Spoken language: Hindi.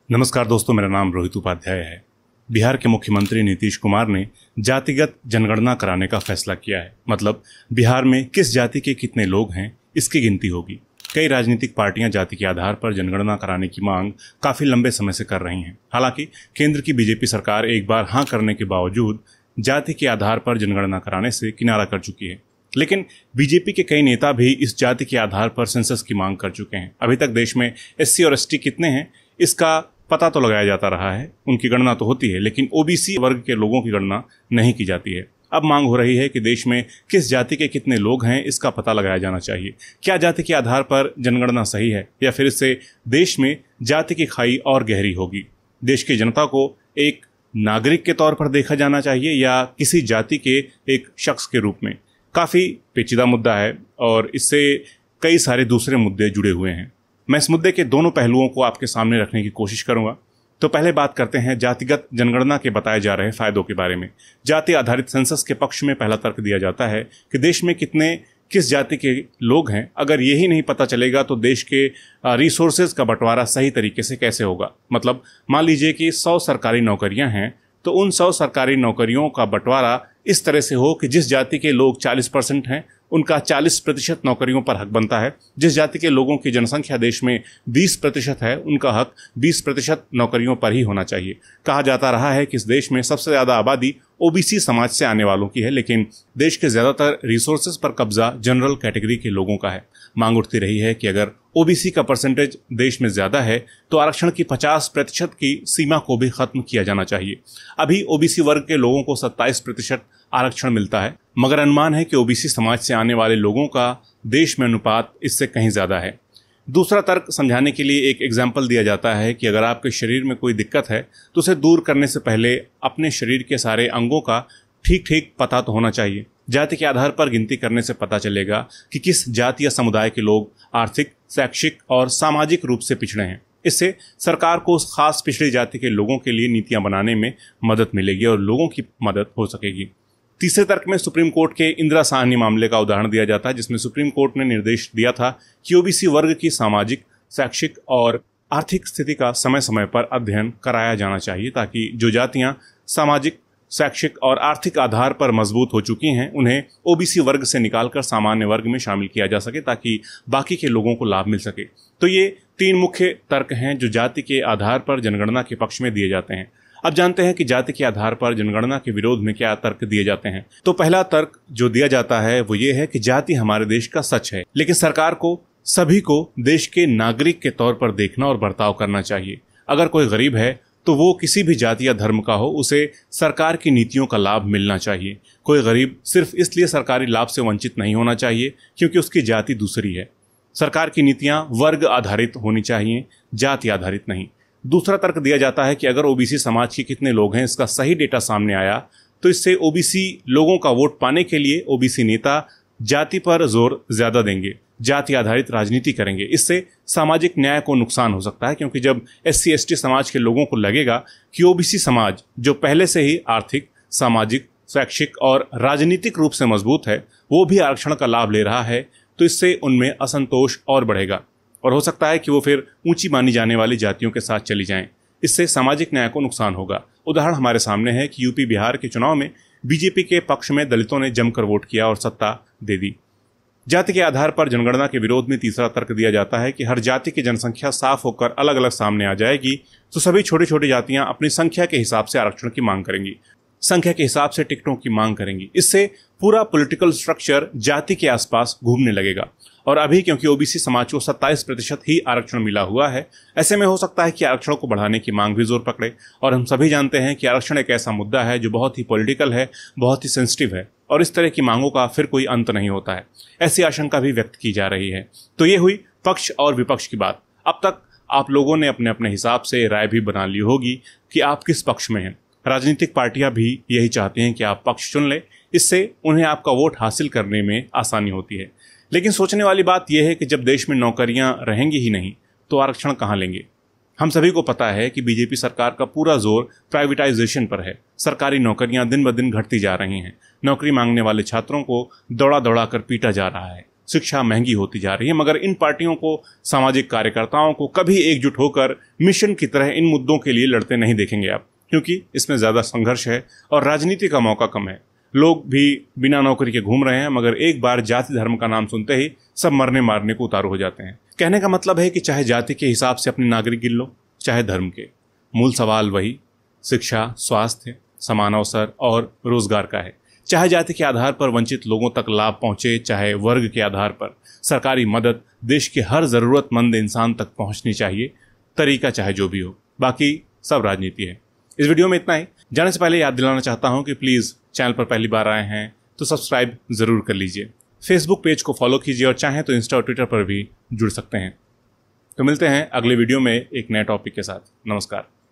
नमस्कार दोस्तों, मेरा नाम रोहित उपाध्याय है। बिहार के मुख्यमंत्री नीतीश कुमार ने जातिगत जनगणना कराने का फैसला किया है। मतलब बिहार में किस जाति के कितने लोग हैं इसकी गिनती होगी। कई राजनीतिक पार्टियां जाति के आधार पर जनगणना कराने की मांग काफी लंबे समय से कर रही हैं। हालांकि केंद्र की बीजेपी सरकार एक बार हां करने के बावजूद जाति के आधार पर जनगणना कराने से किनारा कर चुकी है। लेकिन बीजेपी के कई नेता भी इस जाति के आधार पर सेंसस की मांग कर चुके हैं। अभी तक देश में एससी और एसटी कितने हैं इसका पता तो लगाया जाता रहा है, उनकी गणना तो होती है, लेकिन ओबीसी वर्ग के लोगों की गणना नहीं की जाती है। अब मांग हो रही है कि देश में किस जाति के कितने लोग हैं इसका पता लगाया जाना चाहिए। क्या जाति के आधार पर जनगणना सही है या फिर इससे देश में जाति की खाई और गहरी होगी। देश की जनता को एक नागरिक के तौर पर देखा जाना चाहिए या किसी जाति के एक शख्स के रूप में। काफी पेचीदा मुद्दा है और इससे कई सारे दूसरे मुद्दे जुड़े हुए हैं। मैं इस मुद्दे के दोनों पहलुओं को आपके सामने रखने की कोशिश करूंगा। तो पहले बात करते हैं जातिगत जनगणना के बताए जा रहे फायदों के बारे में। जाति आधारित सेंसस के पक्ष में पहला तर्क दिया जाता है कि देश में किस जाति के लोग हैं, अगर यही नहीं पता चलेगा तो देश के रिसोर्सेज का बंटवारा सही तरीके से कैसे होगा। मतलब मान लीजिए कि 100 सरकारी नौकरियां हैं तो उन 100 सरकारी नौकरियों का बंटवारा इस तरह से हो कि जिस जाति के लोग 40% हैं उनका 40% नौकरियों पर हक बनता है। जिस जाति के लोगों की जनसंख्या देश में 20% है उनका हक 20% नौकरियों पर ही होना चाहिए। कहा जाता रहा है कि इस देश में सबसे ज्यादा आबादी ओबीसी समाज से आने वालों की है, लेकिन देश के ज्यादातर रिसोर्सेज पर कब्जा जनरल कैटेगरी के लोगों का है। मांग उठती रही है कि अगर ओबीसी का परसेंटेज देश में ज्यादा है तो आरक्षण की 50% की सीमा को भी खत्म किया जाना चाहिए। अभी ओबीसी वर्ग के लोगों को 27% आरक्षण मिलता है, मगर अनुमान है कि ओबीसी समाज से आने वाले लोगों का देश में अनुपात इससे कहीं ज्यादा है। दूसरा तर्क समझाने के लिए एक एग्जाम्पल दिया जाता है कि अगर आपके शरीर में कोई दिक्कत है तो उसे दूर करने से पहले अपने शरीर के सारे अंगों का ठीक ठीक पता तो होना चाहिए। जाति के आधार पर गिनती करने से पता चलेगा कि किस जाति या समुदाय के लोग आर्थिक, शैक्षिक और सामाजिक रूप से पिछड़े हैं। इससे सरकार को उस खास पिछड़ी जाति के लोगों के लिए नीतियां बनाने में मदद मिलेगी और लोगों की मदद हो सकेगी। तीसरे तर्क में सुप्रीम कोर्ट के इंदिरा साहनी मामले का उदाहरण दिया जाता है, जिसमें सुप्रीम कोर्ट ने निर्देश दिया था कि ओबीसी वर्ग की सामाजिक, शैक्षिक और आर्थिक स्थिति का समय समय पर अध्ययन कराया जाना चाहिए ताकि जो जातियां सामाजिक, शैक्षिक और आर्थिक आधार पर मजबूत हो चुकी हैं उन्हें ओबीसी वर्ग से निकालकर सामान्य वर्ग में शामिल किया जा सके ताकि बाकी के लोगों को लाभ मिल सके। तो ये 3 मुख्य तर्क हैं जो जाति के आधार पर जनगणना के पक्ष में दिए जाते हैं। अब जानते हैं कि जाति के आधार पर जनगणना के विरोध में क्या तर्क दिए जाते हैं। तो पहला तर्क जो दिया जाता है वो ये है कि जाति हमारे देश का सच है, लेकिन सरकार को सभी को देश के नागरिक के तौर पर देखना और बर्ताव करना चाहिए। अगर कोई गरीब है तो वो किसी भी जाति या धर्म का हो, उसे सरकार की नीतियों का लाभ मिलना चाहिए। कोई गरीब सिर्फ इसलिए सरकारी लाभ से वंचित नहीं होना चाहिए क्योंकि उसकी जाति दूसरी है। सरकार की नीतियां वर्ग आधारित होनी चाहिए, जाति आधारित नहीं। दूसरा तर्क दिया जाता है कि अगर ओबीसी समाज के कितने लोग हैं इसका सही डेटा सामने आया तो इससे ओबीसी लोगों का वोट पाने के लिए ओबीसी नेता जाति पर जोर ज्यादा देंगे, जाति आधारित राजनीति करेंगे। इससे सामाजिक न्याय को नुकसान हो सकता है क्योंकि जब एससी एसटी समाज के लोगों को लगेगा कि ओबीसी समाज जो पहले से ही आर्थिक, सामाजिक, शैक्षिक और राजनीतिक रूप से मजबूत है वो भी आरक्षण का लाभ ले रहा है तो इससे उनमें असंतोष और बढ़ेगा और हो सकता है कि वो फिर ऊंची मानी जाने वाली जातियों के साथ चली जाएं। इससे सामाजिक न्याय को नुकसान होगा। उदाहरण हमारे सामने है कि यूपी बिहार के चुनाव में बीजेपी के पक्ष में दलितों ने जमकर वोट किया और सत्ता दे दी। जाति के आधार पर जनगणना के विरोध में तीसरा तर्क दिया जाता है कि हर जाति की जनसंख्या साफ होकर अलग अलग सामने आ जाएगी तो सभी छोटी छोटी जातियां अपनी संख्या के हिसाब से आरक्षण की मांग करेंगी, संख्या के हिसाब से टिकटों की मांग करेंगी। इससे पूरा पॉलिटिकल स्ट्रक्चर जाति के आसपास घूमने लगेगा। और अभी क्योंकि ओबीसी समाज को 27% ही आरक्षण मिला हुआ है, ऐसे में हो सकता है कि आरक्षण को बढ़ाने की मांग भी जोर पकड़े। और हम सभी जानते हैं कि आरक्षण एक ऐसा मुद्दा है जो बहुत ही पॉलिटिकल है, बहुत ही सेंसिटिव है और इस तरह की मांगों का फिर कोई अंत नहीं होता है। ऐसी आशंका भी व्यक्त की जा रही है। तो ये हुई पक्ष और विपक्ष की बात। अब तक आप लोगों ने अपने अपने हिसाब से राय भी बना ली होगी कि आप किस पक्ष में हैं। राजनीतिक पार्टियां भी यही चाहती हैं कि आप पक्ष चुन लें, इससे उन्हें आपका वोट हासिल करने में आसानी होती है। लेकिन सोचने वाली बात यह है कि जब देश में नौकरियां रहेंगी ही नहीं तो आरक्षण कहां लेंगे। हम सभी को पता है कि बीजेपी सरकार का पूरा जोर प्राइवेटाइजेशन पर है। सरकारी नौकरियां दिन ब दिन घटती जा रही हैं। नौकरी मांगने वाले छात्रों को दौड़ा दौड़ा कर पीटा जा रहा है। शिक्षा महंगी होती जा रही है, मगर इन पार्टियों को, सामाजिक कार्यकर्ताओं को कभी एकजुट होकर मिशन की तरह इन मुद्दों के लिए लड़ते नहीं देखेंगे आप, क्योंकि इसमें ज्यादा संघर्ष है और राजनीति का मौका कम है। लोग भी बिना नौकरी के घूम रहे हैं, मगर एक बार जाति धर्म का नाम सुनते ही सब मरने मारने को उतारू हो जाते हैं। कहने का मतलब है कि चाहे जाति के हिसाब से अपने नागरिक गिन लो, चाहे धर्म के, मूल सवाल वही शिक्षा, स्वास्थ्य, समान अवसर और रोजगार का है। चाहे जाति के आधार पर वंचित लोगों तक लाभ पहुंचे, चाहे वर्ग के आधार पर सरकारी मदद देश के हर जरूरतमंद इंसान तक पहुंचनी चाहिए। तरीका चाहे जो भी हो, बाकी सब राजनीति है। इस वीडियो में इतना ही। जाने से पहले याद दिलाना चाहता हूं कि प्लीज चैनल पर पहली बार आए हैं तो सब्सक्राइब जरूर कर लीजिए। फेसबुक पेज को फॉलो कीजिए और चाहें तो इंस्टा और ट्विटर पर भी जुड़ सकते हैं। तो मिलते हैं अगले वीडियो में एक नए टॉपिक के साथ। नमस्कार।